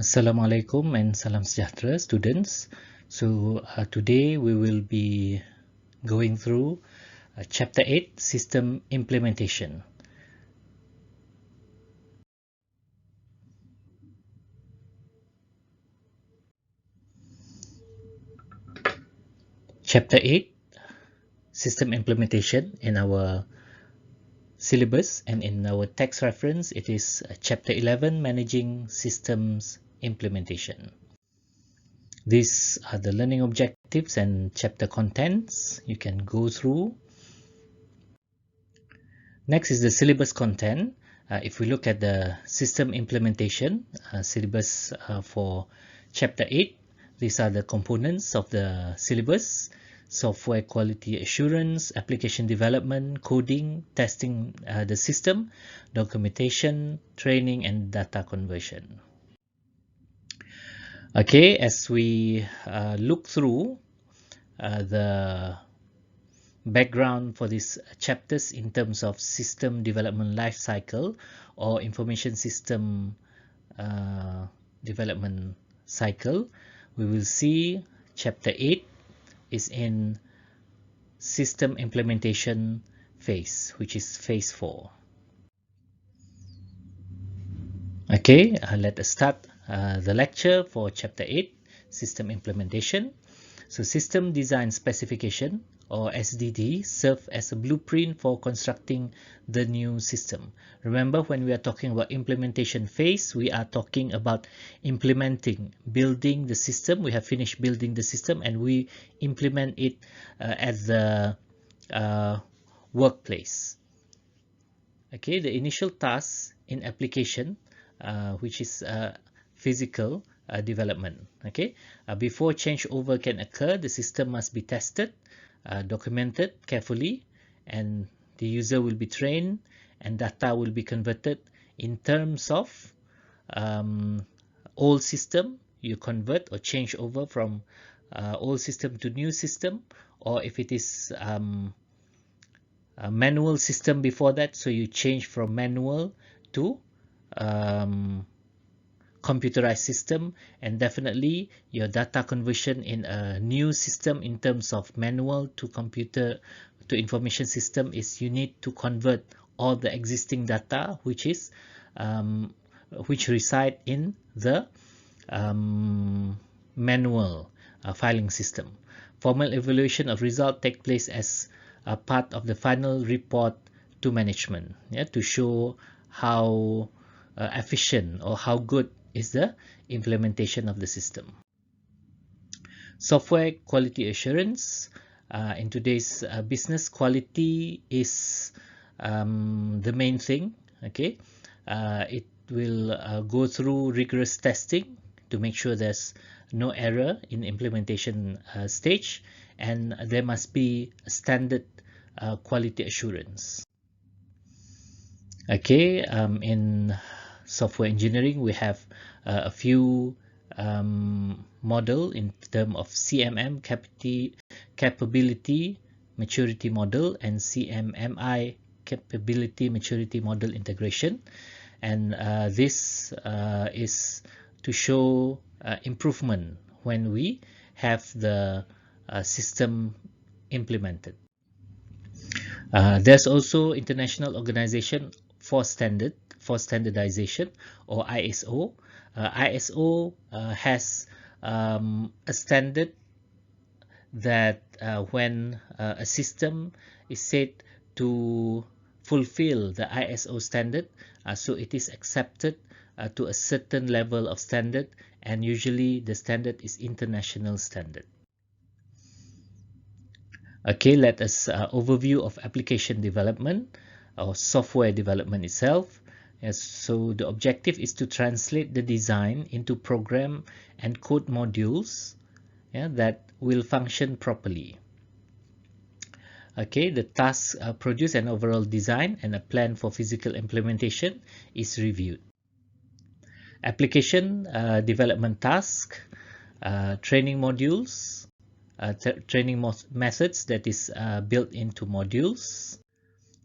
Assalamualaikum and salam sejahtera students. Today we will be going through chapter 8 system implementation. Chapter 8 system implementation in our syllabus, and in our text reference it is chapter 11 managing systems implementation. These are the learning objectives and chapter contents you can go through. Next is the syllabus content. If we look at the system implementation syllabus for chapter 8, these are the components of the syllabus: software quality assurance, application development, coding, testing the system, documentation, training, and data conversion. Okay, as we look through the background for these chapters in terms of system development life cycle or information system development cycle, we will see chapter 8 is in system implementation phase, which is phase 4. Okay, let us start the lecture for chapter 8, system implementation. So system design specification, or SDD, serve as a blueprint for constructing the new system. Remember, when we are talking about implementation phase, we are talking about implementing, building the system. We have finished building the system and we implement it at the workplace. Okay, the initial task in application, which is physical development. Okay, before changeover can occur, the system must be tested, documented carefully, and the user will be trained and data will be converted. In terms of old system, you convert or change over from old system to new system, or if it is a manual system before that, so you change from manual to computerized system. And definitely your data conversion in a new system in terms of manual to computer to information system is you need to convert all the existing data which reside in the manual filing system. Formal evaluation of result take place as a part of the final report to management, to show how efficient or how good is the implementation of the system. Software quality assurance. In today's business, quality is the main thing. Okay, it will go through rigorous testing to make sure there's no error in implementation stage, and there must be a standard quality assurance. Okay, in software engineering, we have a few model in terms of CMM, capability maturity model, and CMMI, capability maturity model integration. And this is to show improvement when we have the system implemented. There's also International Organization for Standardization, or ISO. ISO has a standard that when a system is said to fulfill the ISO standard, so it is accepted to a certain level of standard, and usually the standard is international standard. Okay, let us overview of application development or software development itself. Yes, so the objective is to translate the design into program and code modules that will function properly. Okay, the task produce an overall design, and a plan for physical implementation is reviewed. Application development task, training modules, training methods that is built into modules.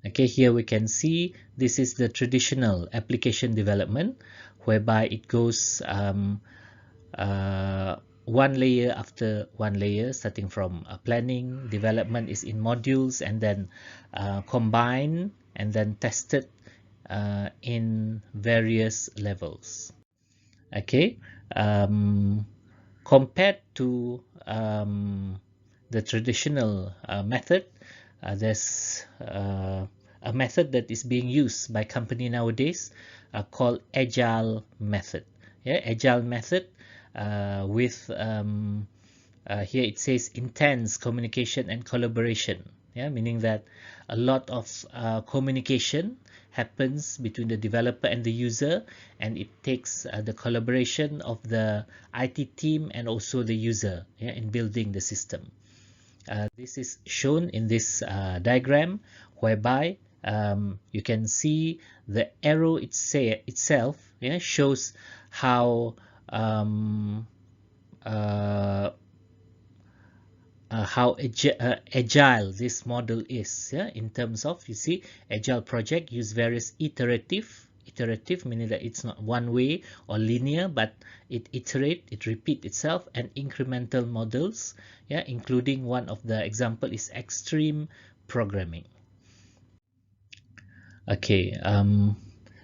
Okay, here we can see this is the traditional application development whereby it goes one layer after one layer, starting from planning. Development is in modules, and then combined and then tested in various levels. Okay, compared to the traditional method, there's a method that is being used by company nowadays called agile method. Yeah, agile method with here it says intense communication and collaboration. Yeah, meaning that a lot of communication happens between the developer and the user, and it takes the collaboration of the IT team and also the user, yeah, in building the system. This is shown in this diagram, whereby you can see the arrow itself, yeah, shows how uh, agile this model is, yeah, in terms of, you see, agile project use various iterative, meaning that it's not one way or linear, but it repeat itself, and incremental models, yeah, including one of the example is extreme programming. Okay,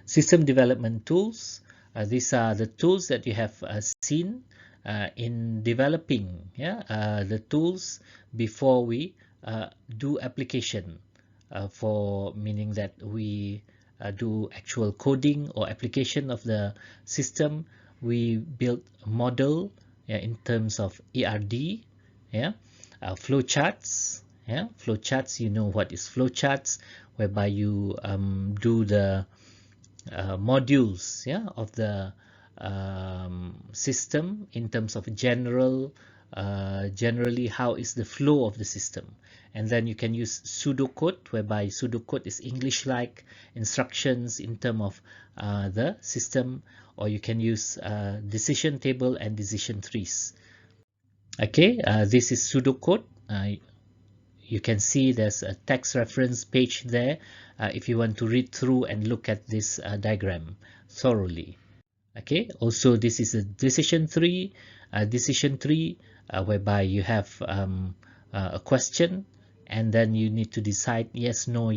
system development tools. These are the tools that you have seen in developing, yeah, the tools before we do application, for meaning that we do actual coding or application of the system. We build a model, yeah, in terms of ERD, yeah, flowcharts. Yeah, flowcharts, you know what is flowcharts, whereby you do the modules, yeah, of the system in terms of generally how is the flow of the system. And then you can use pseudocode, whereby pseudocode is English-like instructions in terms of the system, or you can use decision table and decision trees. Okay, this is pseudocode. You can see there's a text reference page there if you want to read through and look at this diagram thoroughly. Okay, also this is a decision tree, whereby you have a question, and then you need to decide yes, no,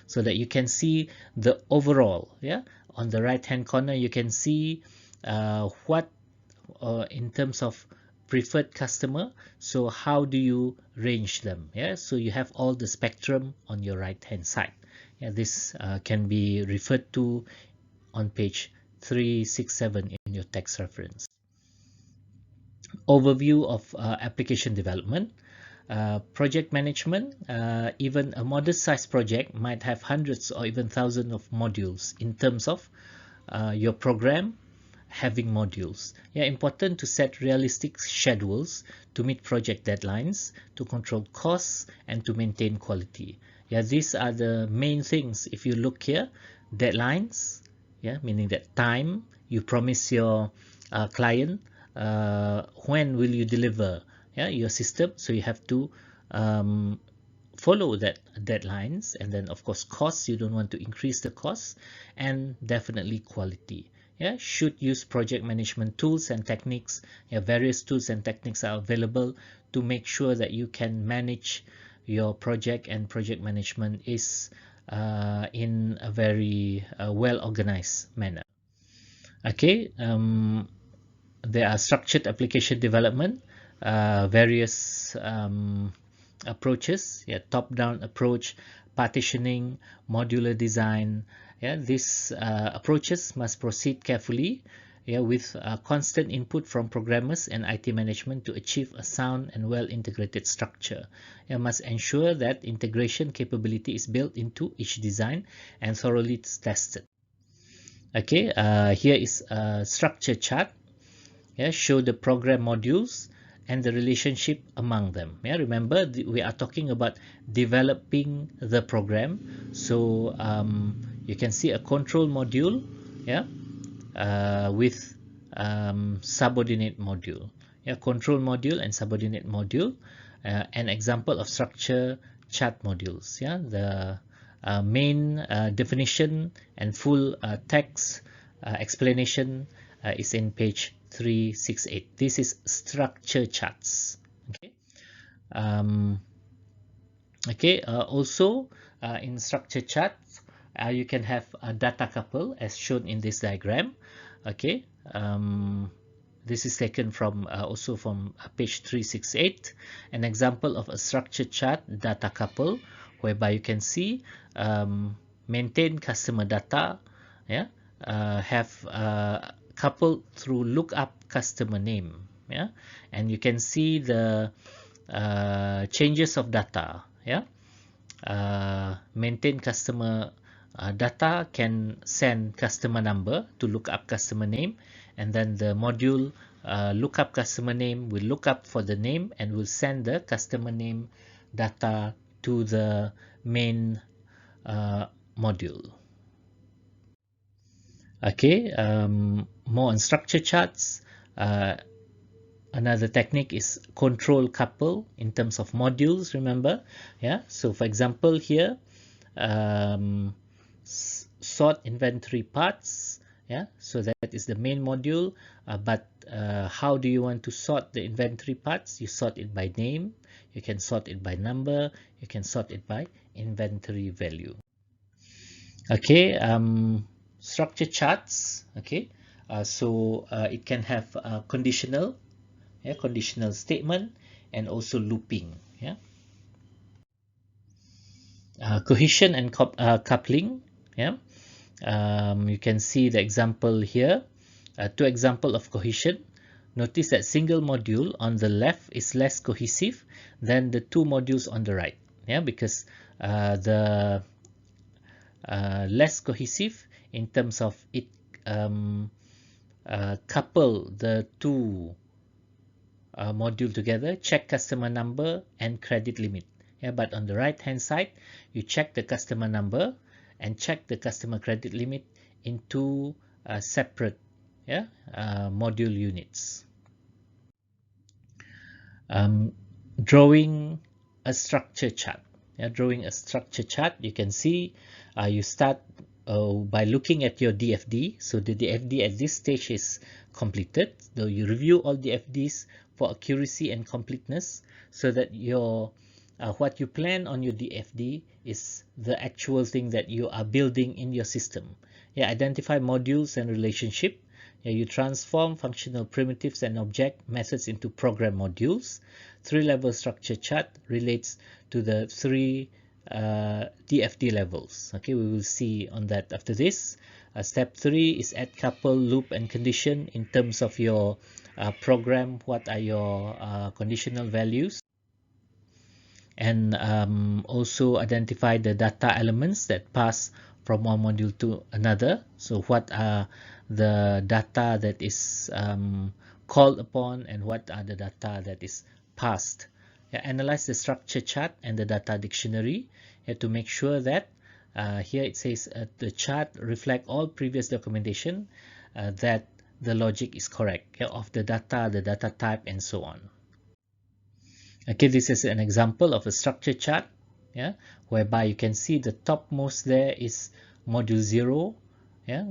so that you can see the overall. Yeah, on the right hand corner you can see what in terms of preferred customer, so how do you range them. Yeah, so you have all the spectrum on your right hand side. Yeah, this can be referred to on page 367 in your text reference. Overview of application development. Project management. Even a modest size project might have hundreds or even thousands of modules in terms of your program having modules. Yeah, important to set realistic schedules to meet project deadlines, to control costs, and to maintain quality. Yeah, these are the main things. If you look here, deadlines, yeah, meaning that time you promise your client, when will you deliver, yeah, your system. So you have to follow that deadlines, and then of course costs, you don't want to increase the costs, and definitely quality. Yeah, should use project management tools and techniques. Yeah, various tools and techniques are available to make sure that you can manage your project, and project management is in a very well organized manner. Okay, there are structured application development, various approaches. Yeah, top-down approach, partitioning, modular design. Yeah, these approaches must proceed carefully, yeah, with constant input from programmers and IT management to achieve a sound and well-integrated structure. You must ensure that integration capability is built into each design and thoroughly tested. Okay, here is a structure chart. Yeah, show the program modules and the relationship among them. Yeah, remember we are talking about developing the program. So you can see a control module, yeah, with subordinate module. Yeah, control module and subordinate module. An example of structure chart modules. Yeah, the main definition and full text explanation is in page 368. This is structure charts. Okay. Um, okay. Also, in structure charts, you can have a data couple as shown in this diagram. Okay. This is taken from also from page 368, an example of a structure chart data couple, whereby you can see maintain customer data, yeah, have coupled through lookup customer name, yeah, and you can see the changes of data, yeah. Maintain customer data can send customer number to look up customer name, and then the module look up customer name will look up for the name and will send the customer name data to the main module. Okay, more on structure charts. Another technique is control couple in terms of modules, remember. Yeah, so for example here, sort inventory parts, yeah, so that is the main module, but how do you want to sort the inventory parts? You sort it by name, you can sort it by number, you can sort it by inventory value. Okay, structure charts. Okay, so it can have conditional, yeah, conditional statement, and also looping, yeah. Cohesion and coupling, yeah. You can see the example here, two example of cohesion. Notice that single module on the left is less cohesive than the two modules on the right, yeah, because the less cohesive in terms of it couple the two module together, check customer number and credit limit. Yeah, but on the right hand side, you check the customer number and check the customer credit limit in two separate, yeah, module units. Drawing a structure chart. Yeah, drawing a structure chart, you can see you start by looking at your DFD. So the DFD at this stage is completed. So you review all DFDs for accuracy and completeness, so that your what you plan on your DFD is the actual thing that you are building in your system. Yeah, identify modules and relationship. Yeah, you transform functional primitives and object methods into program modules. Three-level structure chart relates to the three DFD levels. Okay, we will see on that after this. Step 3 is add couple, loop, and condition in terms of your program. What are your conditional values? And also identify the data elements that pass from one module to another. So what are the data that is called upon, and what are the data that is passed? Yeah, analyze the structure chart and the data dictionary, to make sure that here it says the chart reflect all previous documentation, that the logic is correct, of the data type, and so on. Okay, this is an example of a structure chart, yeah, whereby you can see the topmost there is module 0, yeah,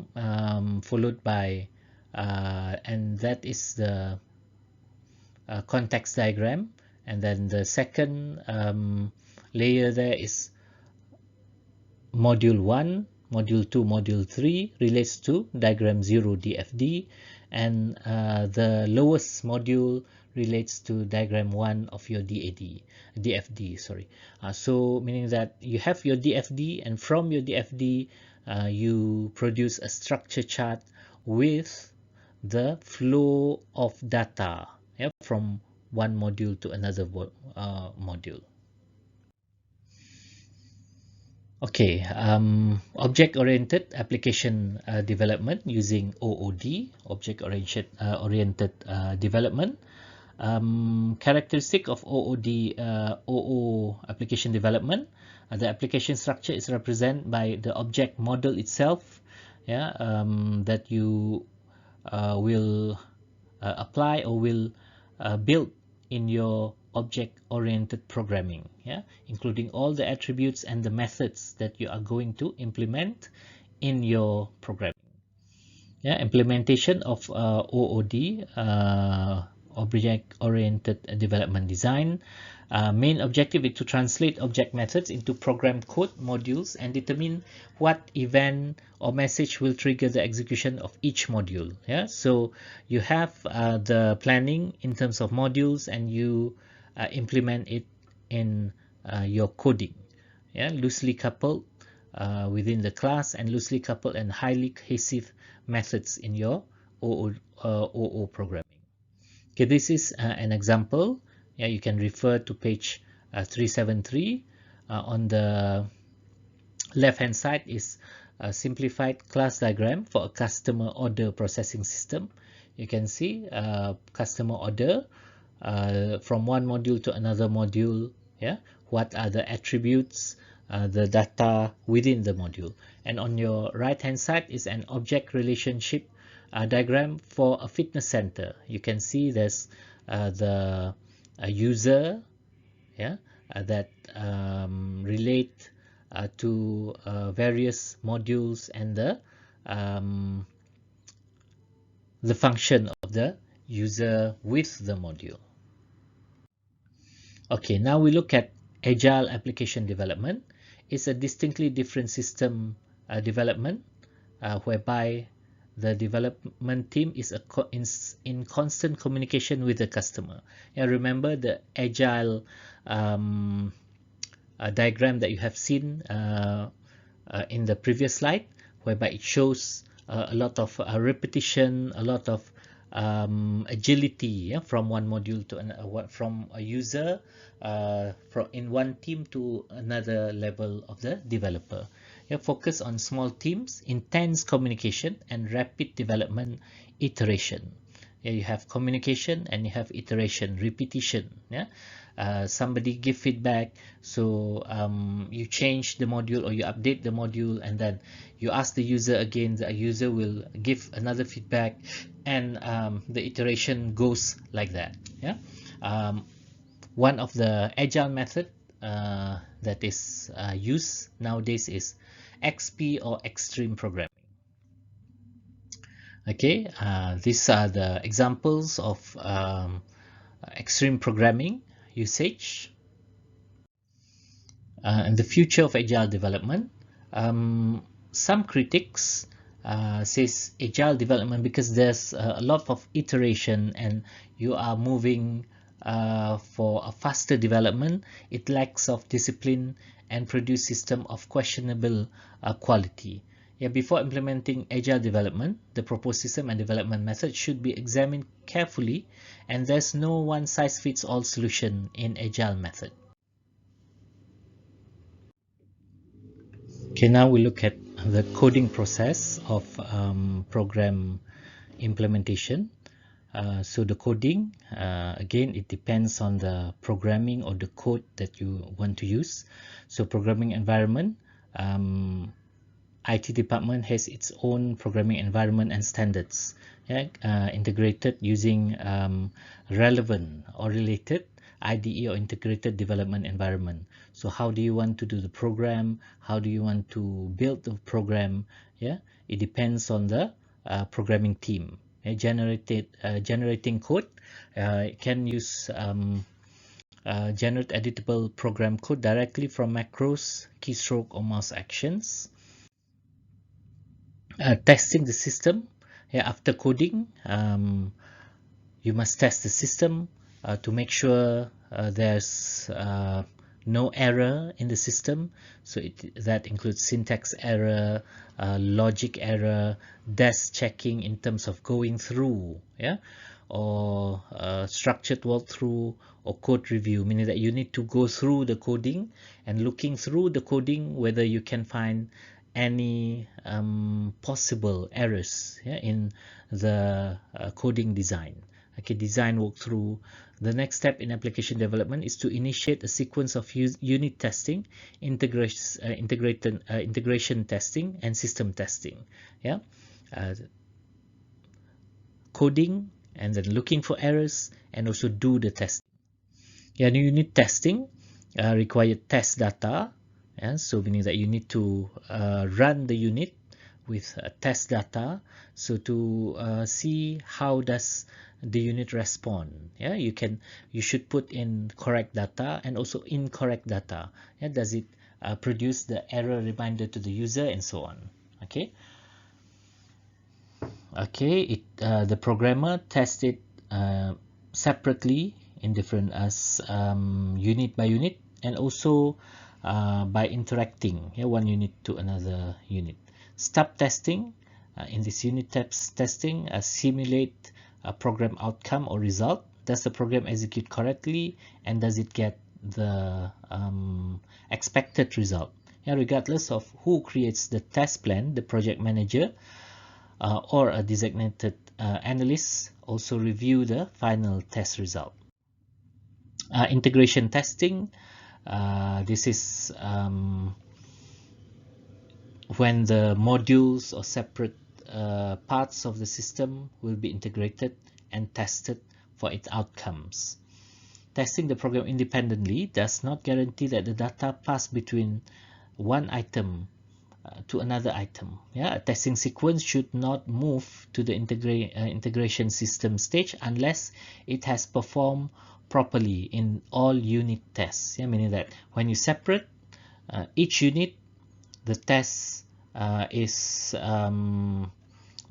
followed by and that is the context diagram, and then the second layer there is module 1, module 2, module 3 relates to diagram 0 DFD, and the lowest module relates to diagram 1 of your DFD, sorry. So meaning that you have your DFD, and from your DFD you produce a structure chart with the flow of data, yeah, from one module to another module. Okay, object-oriented application development using OOD, oriented development. Characteristic of OOD, OO application development. The application structure is represented by the object model itself, yeah, that you will apply or will build in your object-oriented programming, yeah, including all the attributes and the methods that you are going to implement in your programming. Yeah, implementation of OOD, Object-Oriented Development Design. Main objective is to translate object methods into program code modules and determine what event or message will trigger the execution of each module. Yeah, so you have the planning in terms of modules, and you implement it in your coding. Yeah, loosely coupled within the class, and loosely coupled and highly cohesive methods in your OO programming. Okay, this is an example. Yeah, you can refer to page 373. On the left hand side is a simplified class diagram for a customer order processing system. You can see customer order from one module to another module. Yeah, what are the attributes, the data within the module. And on your right hand side is an object relationship diagram for a fitness center. You can see there's the user, yeah, that relate to various modules, and the function of the user with the module. Okay, now we look at agile application development. It's a distinctly different system development, whereby the development team is in constant communication with the customer. Yeah, remember the agile diagram that you have seen in the previous slide, whereby it shows a lot of repetition, a lot of agility, yeah, from one module to another, from a user from in one team to another level of the developer. Yeah, focus on small teams, intense communication, and rapid development iteration. Yeah, you have communication and you have iteration, repetition. Yeah, somebody give feedback, so you change the module or you update the module, and then you ask the user again. The user will give another feedback, and the iteration goes like that. Yeah, one of the agile method that is used nowadays is XP, or extreme programming. Okay, these are the examples of extreme programming usage. And the future of agile development. Some critics says agile development, because there's a lot of iteration and you are moving for a faster development, it lacks of discipline and produce system of questionable quality. Yeah, before implementing agile development, the proposed system and development method should be examined carefully, and there's no one-size-fits-all solution in agile method. Okay, now we look at the coding process of program implementation. So the coding, again, it depends on the programming or the code that you want to use. So programming environment, IT department has its own programming environment and standards, yeah, integrated using relevant or related IDE or integrated development environment. So how do you want to do the program? How do you want to build the program? Yeah, it depends on the programming team. Generating code, can use generate editable program code directly from macros, keystroke, or mouse actions. Testing the system. Yeah, after coding, you must test the system to make sure there's no error in the system. So that includes syntax error, logic error, desk checking in terms of going through, yeah, or structured walkthrough, or code review, meaning that you need to go through the coding and looking through the coding whether you can find any possible errors, yeah, in the coding design. Okay, design walkthrough. The next step in application development is to initiate a sequence of unit testing, integration testing, and system testing. Yeah, coding, and then looking for errors, and also do the testing. Yeah, unit testing require test data. Yeah, so meaning that you need to run the unit with test data, so to see how does the unit respond. Yeah, you should put in correct data and also incorrect data. Yeah, does it produce the error reminder to the user and so on. Okay. The programmer tests it separately in different as unit by unit, and also by interacting, yeah, one unit to another unit. Stub testing, in this unit testing, simulate a program outcome or result. Does the program execute correctly, and does it get the expected result? Yeah, regardless of who creates the test plan, the project manager or a designated analyst also review the final test result. Integration testing, this is when the modules or separate parts of the system will be integrated and tested for its outcomes. Testing the program independently does not guarantee that the data pass between one item to another item. Yeah, a testing sequence should not move to the integration system stage unless it has performed properly in all unit tests. Yeah, meaning that when you separate each unit, the test is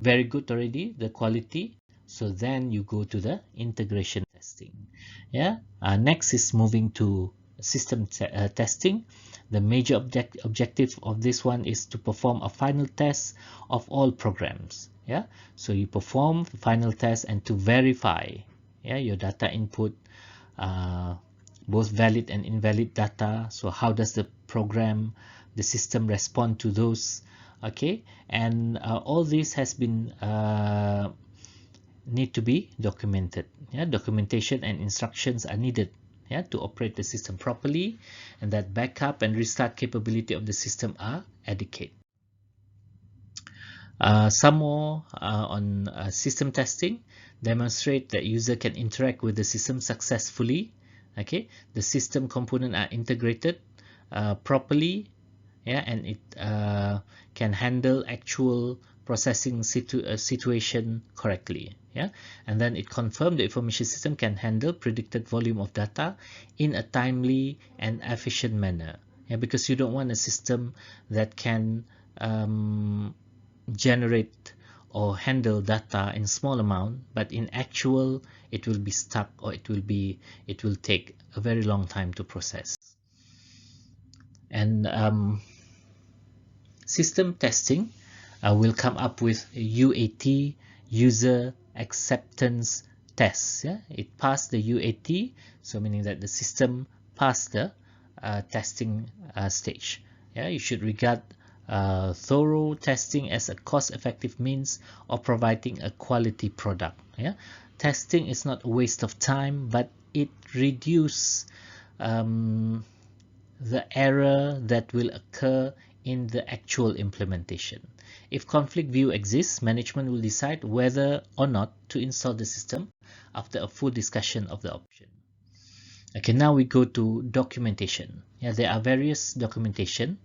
very good already, the quality. So then you go to the integration testing. Yeah. Next is moving to system testing. The major objective of this one is to perform a final test of all programs. Yeah. So you perform the final test and to verify, yeah, your data input, both valid and invalid data. So how does the program, the system respond to those? Okay, and all this has been need to be documented. Yeah, documentation and instructions are needed, yeah, to operate the system properly, and that backup and restart capability of the system are adequate. Some more on system testing demonstrate that user can interact with the system successfully. Okay, the system component are integrated properly, yeah, and it can handle actual processing situation correctly. Yeah, and then it confirmed the information system can handle predicted volume of data in a timely and efficient manner. Yeah, because you don't want a system that can generate or handle data in small amount, but in actual it will be stuck, or it will take a very long time to process. And system testing will come up with UAT, user acceptance tests. Yeah, it passed the UAT, so meaning that the system passed the testing stage. Yeah, you should regard thorough testing as a cost-effective means of providing a quality product. Yeah, testing is not a waste of time, but it reduces the error that will occur in the actual implementation. If conflict view exists, management will decide whether or not to install the system after a full discussion of the option. Okay, now we go to documentation. Yeah, there are various documentation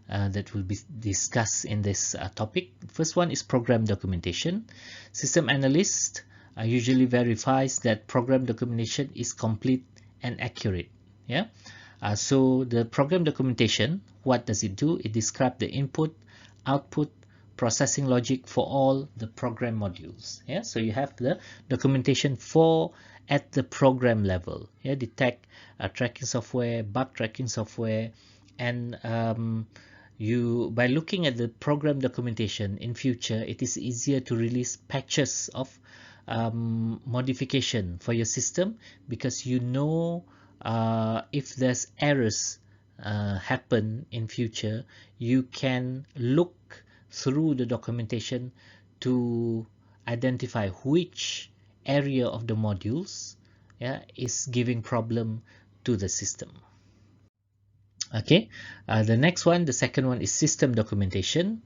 that will be discussed in this topic. First one is program documentation. System analyst usually verifies that program documentation is complete and accurate. Yeah. So the program documentation, what does it do? It describes the input, output, processing logic for all the program modules. Yeah, so you have the documentation for at the program level. Yeah, detect tracking software, bug tracking software, and you, by looking at the program documentation in future, it is easier to release patches of modification for your system, because you know if there's errors happen in future, you can look through the documentation to identify which area of the modules, yeah, is giving problem to the system. Okay, the next one, the second one, is system documentation.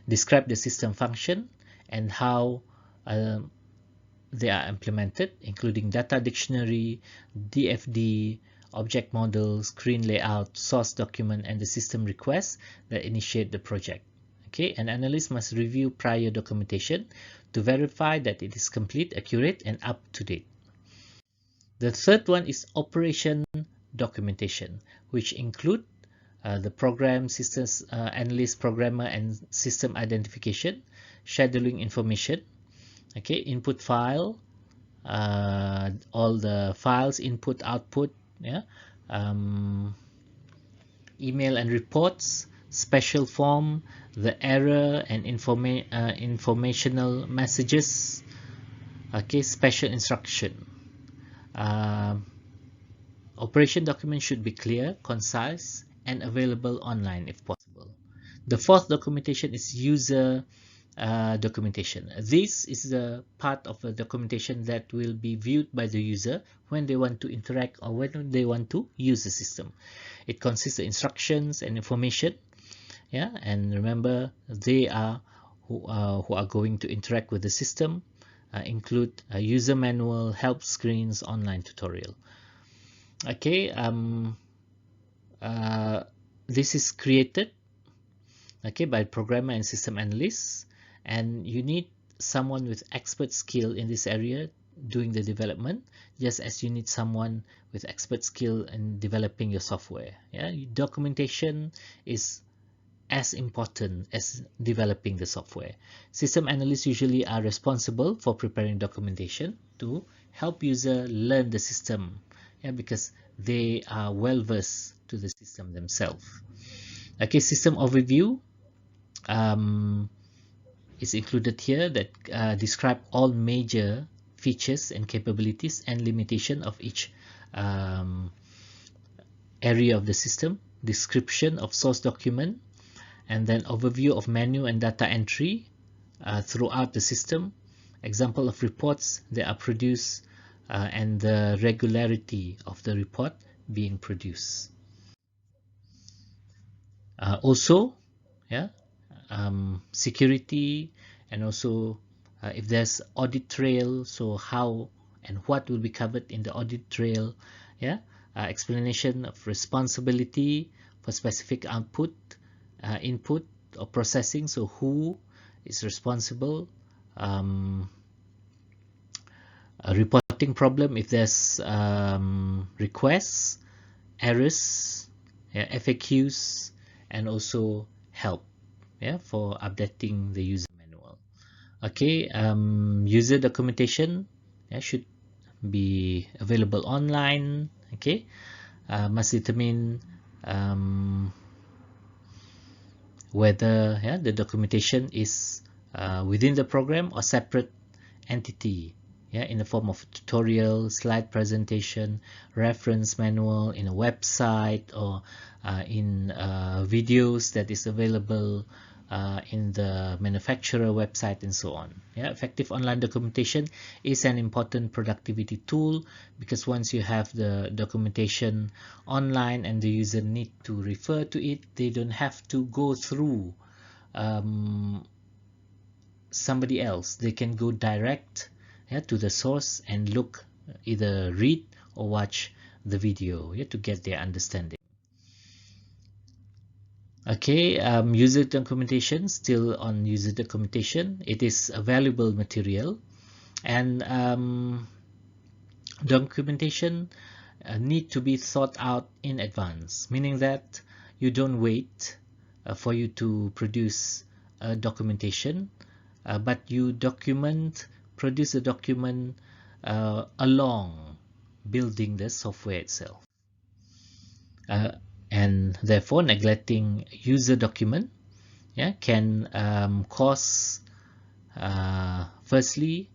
Describe the system function and how they are implemented, including data dictionary, DFD, object model, screen layout, source document, and the system requests that initiate the project. Okay, an analyst must review prior documentation to verify that it is complete, accurate, and up to date. The third one is operation documentation, which include the program, systems analyst, programmer, and system identification, scheduling information, okay, input file, all the files, input, output, yeah, email and reports, special form, the error and informational messages, okay, special instruction. Operation document should be clear, concise, and available online if possible. The fourth documentation is user documentation. This is the part of the documentation that will be viewed by the user when they want to interact or when they want to use the system. It consists of instructions and information. Yeah, and remember, they are who are going to interact with the system. Include a user manual, help screens, online tutorial. Okay, this is created, okay, by programmer and system analysts, and you need someone with expert skill in this area doing the development, just as you need someone with expert skill in developing your software. Yeah, documentation is as important as developing the software. System analysts usually are responsible for preparing documentation to help user learn the system, yeah, because they are well versed to the system themselves. Okay, system overview is included here that describe all major features and capabilities and limitation of each area of the system, description of source document, and then overview of menu and data entry throughout the system, example of reports that are produced, and the regularity of the report being produced. Also, yeah, security, and also if there's audit trail, so how and what will be covered in the audit trail. Yeah, explanation of responsibility for specific output, input or processing, so who is responsible, a reporting problem if there's requests, errors, yeah, FAQs, and also help, yeah, for updating the user manual. Okay, user documentation, yeah, should be available online. Okay, must determine whether, yeah, the documentation is within the program or separate entity, yeah, in the form of tutorial, slide presentation, reference manual in a website, or in videos that is available in the manufacturer website, and so on. Yeah, effective online documentation is an important productivity tool, because once you have the documentation online and the user need to refer to it, they don't have to go through somebody else. They can go direct, yeah, to the source and look, either read or watch the video, yeah, to get their understanding. Okay, user documentation, still on user documentation, it is a valuable material, and documentation need to be thought out in advance, meaning that you don't wait for you to produce a documentation, but you produce a document along building the software itself. And therefore, neglecting user document, yeah, can cause, firstly,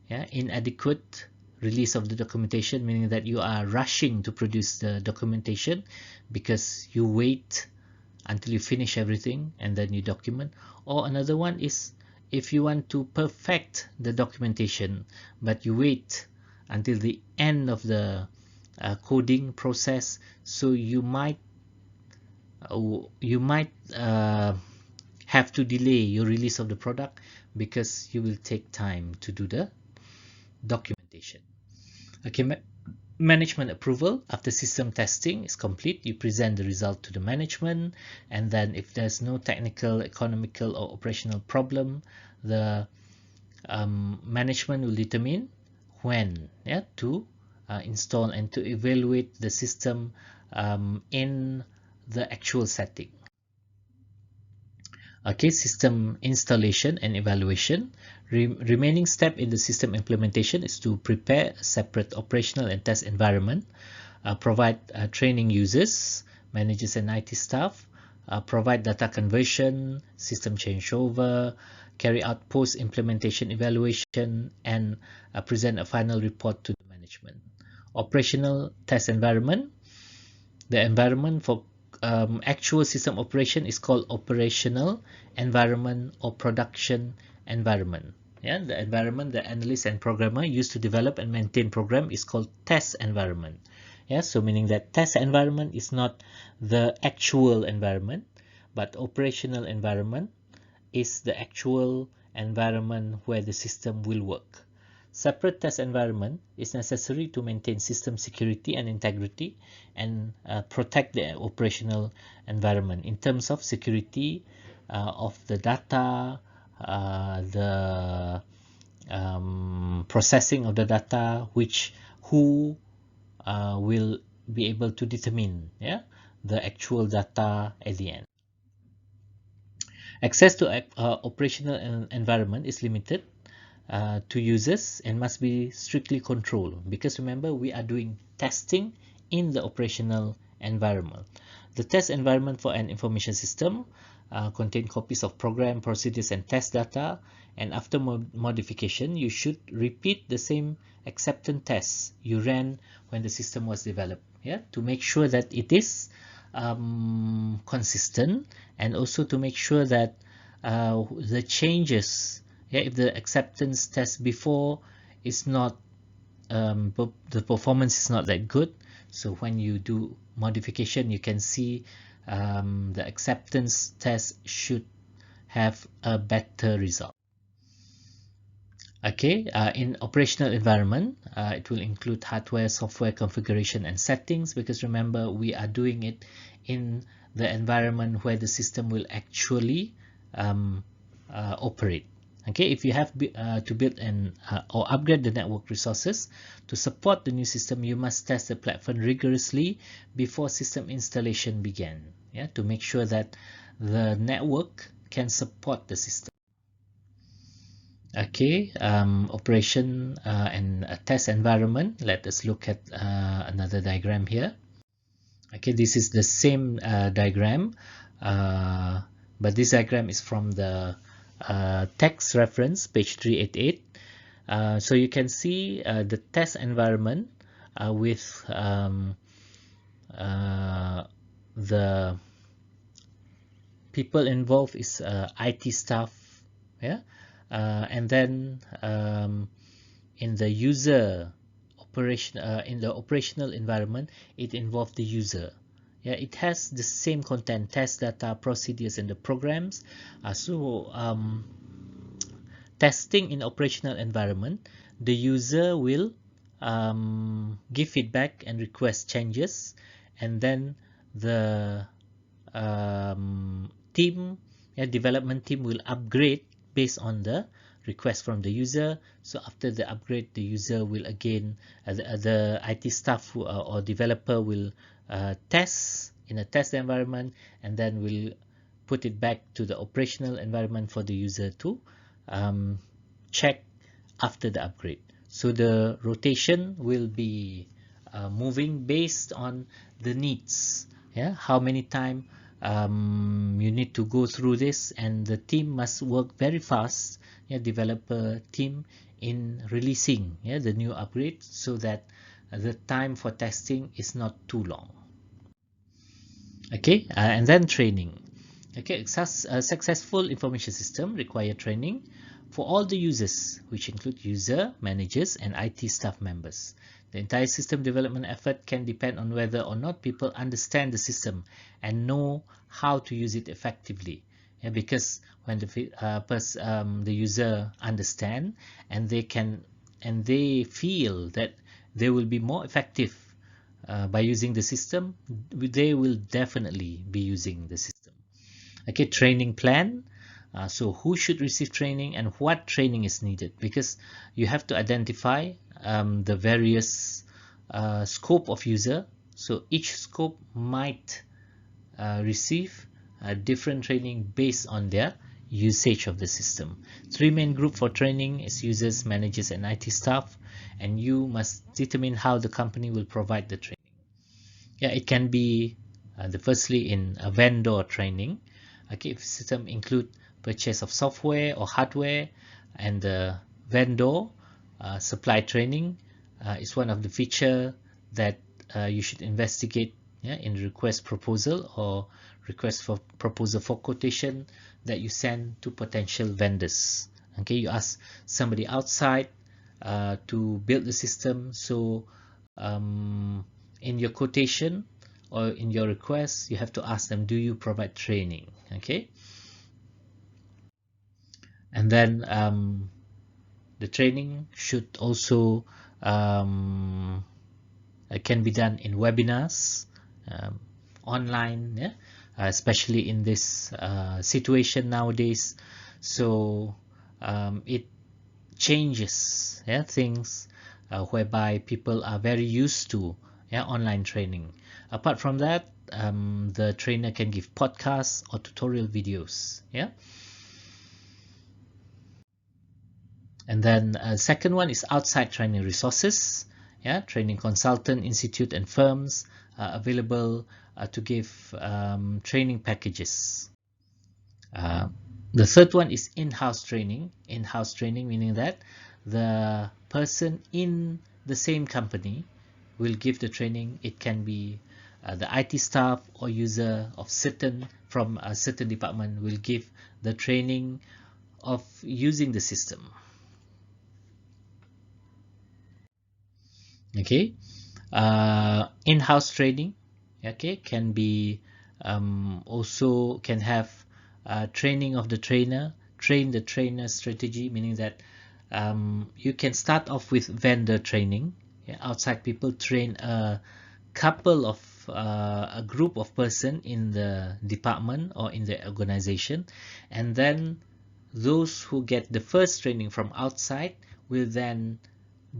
yeah, inadequate release of the documentation, meaning that you are rushing to produce the documentation because you wait until you finish everything and then you document. Or another one is, if you want to perfect the documentation but you wait until the end of the coding process, so you might have to delay your release of the product because you will take time to do the documentation. Okay, Management approval. After system testing is complete, you present the result to the management, and then if there's no technical, economical or operational problem, the management will determine when to install and to evaluate the system in the actual setting. Okay, system installation and evaluation. Remaining step in the system implementation is to prepare a separate operational and test environment, provide training users, managers and IT staff, provide data conversion, system changeover, carry out post-implementation evaluation, and present a final report to the management. Operational test environment. The environment for actual system operation is called operational environment or production environment. The environment the analyst and programmer use to develop and maintain program is called test environment. So meaning that test environment is not the actual environment, but operational environment is the actual environment where the system will work. Separate test environment is necessary to maintain system security and integrity and protect the operational environment in terms of security of the data, the processing of the data, who will be able to determine the actual data at the end. Access to operational environment is limited to users and must be strictly controlled, because remember, we are doing testing in the operational environment. The test environment for an information system contain copies of program, procedures and test data, and after modification you should repeat the same acceptance tests you ran when the system was developed, to make sure that it is consistent, and also to make sure that the changes, if the acceptance test before is not the performance is not that good, so when you do modification you can see the acceptance test should have a better result. Okay, in operational environment, it will include hardware, software configuration and settings, because remember, we are doing it in the environment where the system will actually operate. Okay, if you have to build or upgrade the network resources to support the new system, you must test the platform rigorously before system installation began, to make sure that the network can support the system. Okay, operation and a test environment. Let us look at another diagram here. Okay, this is the same diagram, but this diagram is from the text reference, page 388. So you can see the test environment with the people involved is IT staff, and then in the user operation, in the operational environment, it involves the user. It has the same content, test data, procedures, and the programs. Testing in operational environment, the user will give feedback and request changes, and then the development team will upgrade based on the request from the user. So after the upgrade, the user will again, the IT staff or developer will test in a test environment, and then will put it back to the operational environment for the user to check after the upgrade. So the rotation will be moving based on the needs. How many times you need to go through this, and the team must work very fast, developer team, in releasing the new upgrade, so that the time for testing is not too long. Okay, and then training. Okay, a successful information system require training for all the users, which include user, managers, and IT staff members. The entire system development effort can depend on whether or not people understand the system and know how to use it effectively. Because when the user understand, and they feel that they will be more effective by using the system. They will definitely be using the system. Okay, training plan. So who should receive training and what training is needed, because you have to identify the various scope of user. So each scope might receive different training based on their usage of the system. Three main group for training is users, managers, and IT staff, and you must determine how the company will provide the training. Yeah, it can be the firstly in a vendor training. Okay, if system include purchase of software or hardware, and the vendor supply training is one of the feature that you should investigate, yeah, in request proposal or request for proposal for quotation that you send to potential vendors. Okay, you ask somebody outside to build the system. So in your quotation or in your request, you have to ask them, do you provide training? Okay, and then the training should also can be done in webinars, online, yeah? Especially in this situation nowadays. So it changes, yeah, things whereby people are very used to, yeah, online training. Apart from that, the trainer can give podcasts or tutorial videos, yeah. And then second one is outside training resources. Yeah, training consultant, institute, and firms are available to give training packages. The third one is in-house training. In-house training meaning that the person in the same company will give the training. It can be the IT staff or user of certain from a certain department will give the training of using the system. Okay, in-house training, okay, can be also can have training of the trainer, train the trainer strategy, meaning that you can start off with vendor training, yeah, outside people train a couple of a group of person in the department or in the organization, and then those who get the first training from outside will then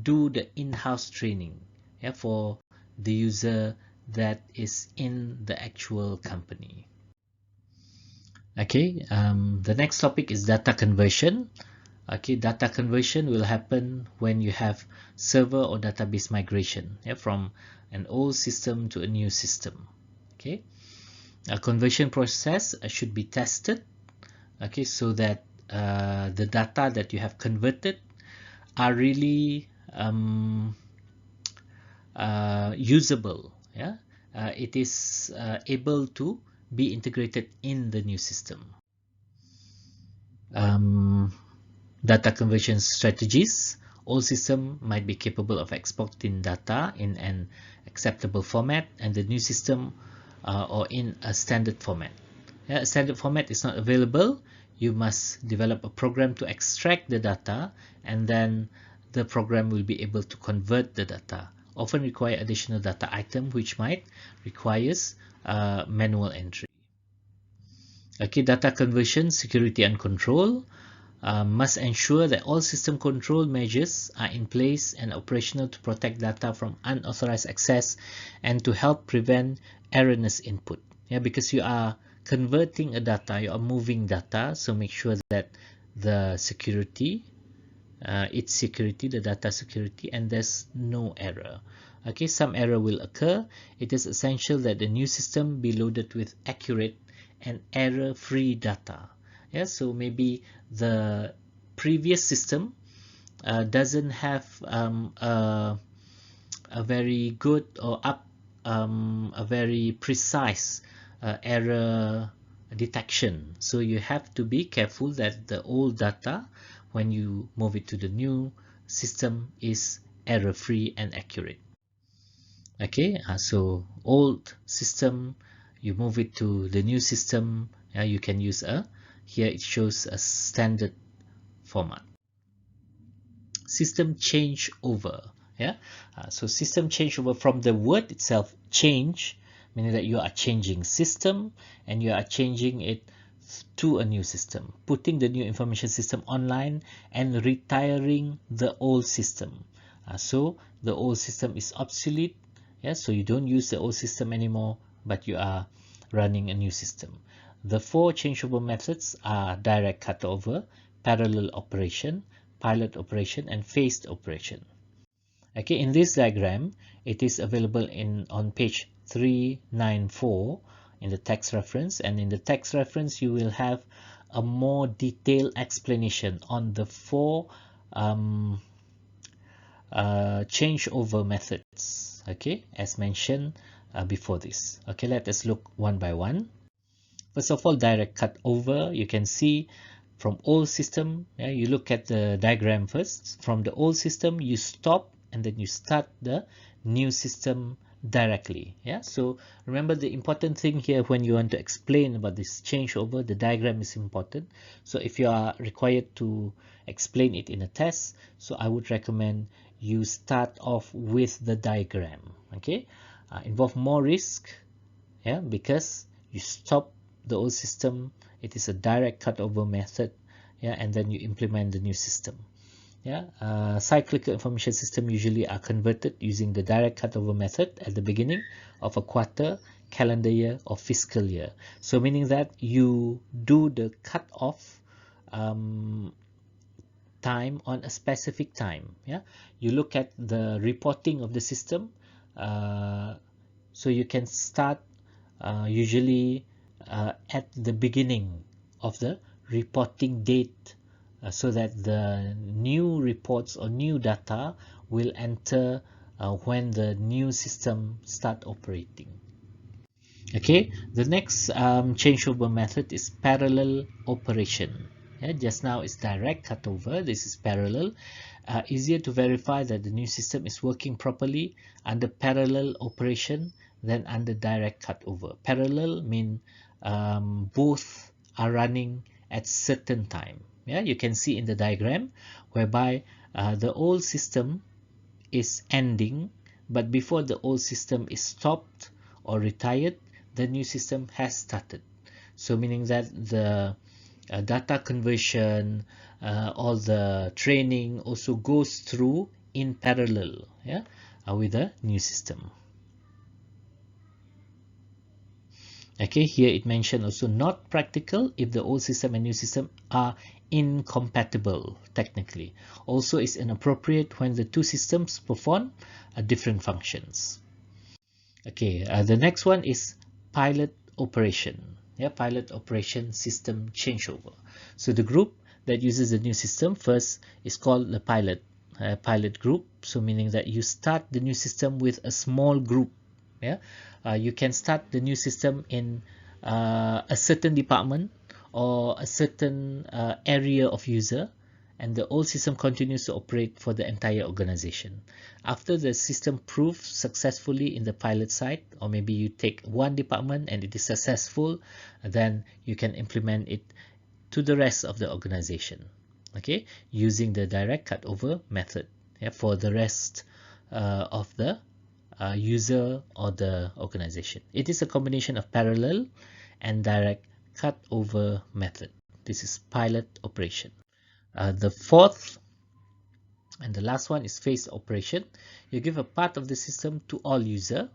do the in-house training, yeah, for the user that is in the actual company. Okay, the next topic is data conversion. Okay, data conversion will happen when you have server or database migration, yeah, from an old system to a new system. Okay, a conversion process should be tested, okay, so that the data that you have converted are really usable. Yeah, it is able to be integrated in the new system. Data conversion strategies. All systems might be capable of exporting data in an acceptable format, and the new system or in a standard format. Yeah, a standard format is not available. You must develop a program to extract the data, and then the program will be able to convert the data. Often require additional data item, which might requires manual entry. Okay, data conversion, security and control. Must ensure that all system control measures are in place and operational to protect data from unauthorized access and to help prevent erroneous input. Yeah, because you are converting a data, you are moving data, so make sure that the security, its security, the data security, and there's no error. Okay, some error will occur. It is essential that the new system be loaded with accurate and error-free data. Yeah, so maybe the previous system doesn't have a very good or a very precise error detection. So you have to be careful that the old data, when you move it to the new system, is error-free and accurate. Okay, so old system, you move it to the new system, you can use here it shows a standard format. System change over. Yeah, so system changeover from the word itself, change, meaning that you are changing system and you are changing it to a new system, putting the new information system online and retiring the old system. So the old system is obsolete. Yeah, so you don't use the old system anymore, but you are running a new system. The four changeover methods are direct cutover, parallel operation, pilot operation, and phased operation. Okay, in this diagram, it is available on page 394 in the text reference, and in the text reference you will have a more detailed explanation on the four changeover methods, okay, as mentioned before this. Okay, let us look one by one. First of all, direct cut over. You can see from old system, yeah, you look at the diagram first. From the old system, you stop and then you start the new system directly. Yeah, so remember the important thing here when you want to explain about this changeover, the diagram is important. So if you are required to explain it in a test, so I would recommend you start off with the diagram. Okay, involve more risk, yeah, because you stop the old system, it is a direct cutover method, yeah, and then you implement the new system. Yeah, cyclical information system usually are converted using the direct cutover method at the beginning of a quarter, calendar year, or fiscal year. So meaning that you do the cutoff time on a specific time. Yeah, you look at the reporting of the system, so you can start usually at the beginning of the reporting date, so that the new reports or new data will enter when the new system start operating. Okay, the next changeover method is parallel operation. Yeah, just now it's direct cutover. This is parallel. Easier to verify that the new system is working properly under parallel operation than under direct cutover. Parallel mean both are running at certain time. Yeah, you can see in the diagram whereby the old system is ending, but before the old system is stopped or retired, the new system has started. So meaning that the data conversion, all the training also goes through in parallel, yeah, with the new system. Okay, here it mentioned also not practical if the old system and new system are incompatible technically. Also is inappropriate when the two systems perform different functions. Okay, the next one is pilot operation. Yeah, pilot operation system changeover. So the group that uses the new system first is called the pilot group. So meaning that you start the new system with a small group. Yeah, you can start the new system in a certain department or a certain area of user, and the old system continues to operate for the entire organization. After the system proves successfully in the pilot site, or maybe you take one department and it is successful, then you can implement it to the rest of the organization, okay, using the direct cutover method, yeah, for the rest of the user or the organization. It is a combination of parallel and direct cutover method. This is pilot operation. The fourth and the last one is phase operation. You give a part of the system to all user.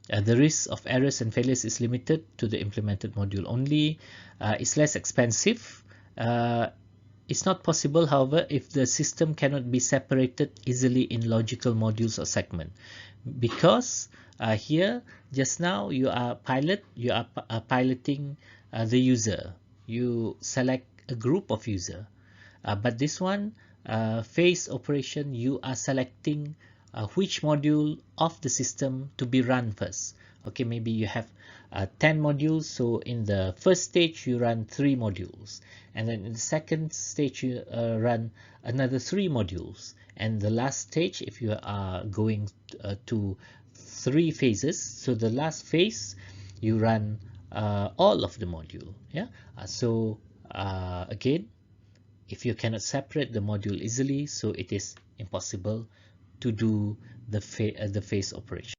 The risk of errors and failures is limited to the implemented module only. It's less expensive. It's not possible, however, if the system cannot be separated easily in logical modules or segment. Because here, just now, you are piloting the user. You select a group of user. But this one, phase operation, you are selecting which module of the system to be run first. Okay, maybe you have 10 modules, so in the first stage you run 3 modules, and then in the second stage you run another 3 modules, and the last stage, if you are going to 3 phases, so the last phase you run all of the module. Yeah, so again, if you cannot separate the module easily, so it is impossible to do the phase operation.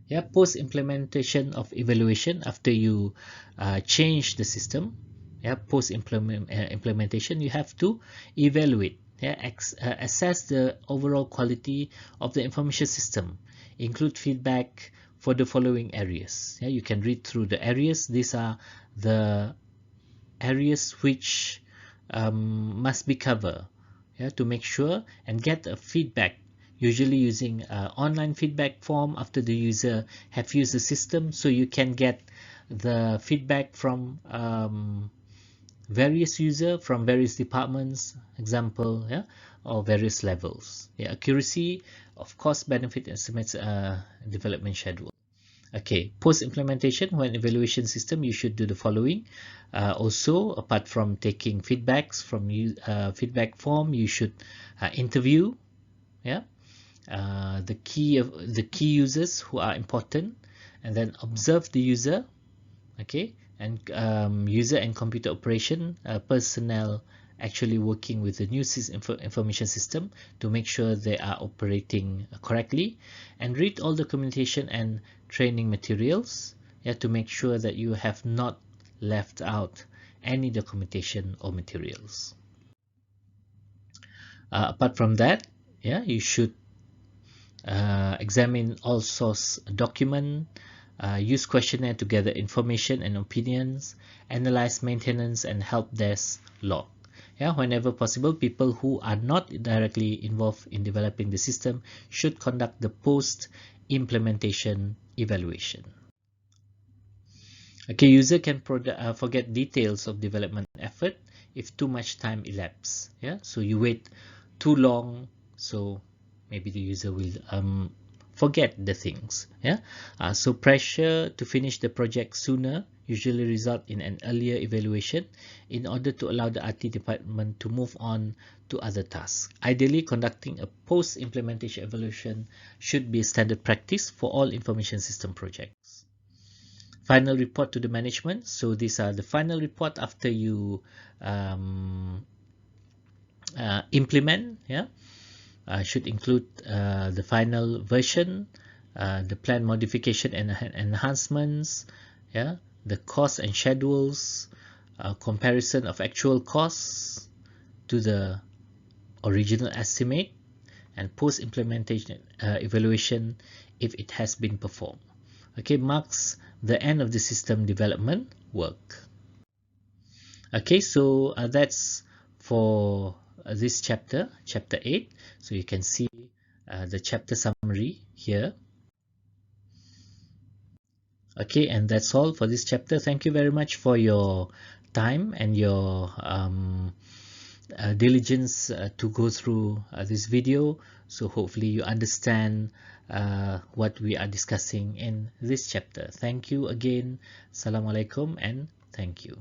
Yeah, post implementation of evaluation, after you change the system, yeah, post implementation, you have to evaluate, yeah, assess the overall quality of the information system, include feedback for the following areas. Yeah, you can read through the areas. These are the areas which must be covered, yeah, to make sure and get a feedback, usually using online feedback form after the user have used the system, so you can get the feedback from various user from various departments, example, yeah, or various levels. Yeah, accuracy of cost benefit estimates, development schedule. Okay, post-implementation, when evaluation system, you should do the following. Also, apart from taking feedbacks from feedback form, you should interview, yeah, the key users who are important, and then observe the user, okay, and user and computer operation personnel actually working with the new information system to make sure they are operating correctly, and read all the communication and training materials, yeah, to make sure that you have not left out any documentation or materials. Apart from that, yeah, you should examine all source document, use questionnaire to gather information and opinions, analyze maintenance and help desk log. Yeah, whenever possible, people who are not directly involved in developing the system should conduct the post-implementation evaluation. Okay, user can forget details of development effort if too much time elapses. Yeah, so you wait too long, so maybe the user will forget the things. Yeah, so pressure to finish the project sooner usually result in an earlier evaluation in order to allow the IT department to move on to other tasks. Ideally, conducting a post-implementation evaluation should be a standard practice for all information system projects. Final report to the management. So these are the final report after you implement. Yeah, should include the final version, the plan modification and enhancements, yeah, the costs and schedules, comparison of actual costs to the original estimate, and post-implementation evaluation if it has been performed. Okay, marks the end of the system development work. Okay, so that's for this chapter, chapter 8. So you can see the chapter summary here. Okay, and that's all for this chapter. Thank you very much for your time and your diligence to go through this video. So hopefully you understand what we are discussing in this chapter. Thank you again. Assalamualaikum and thank you.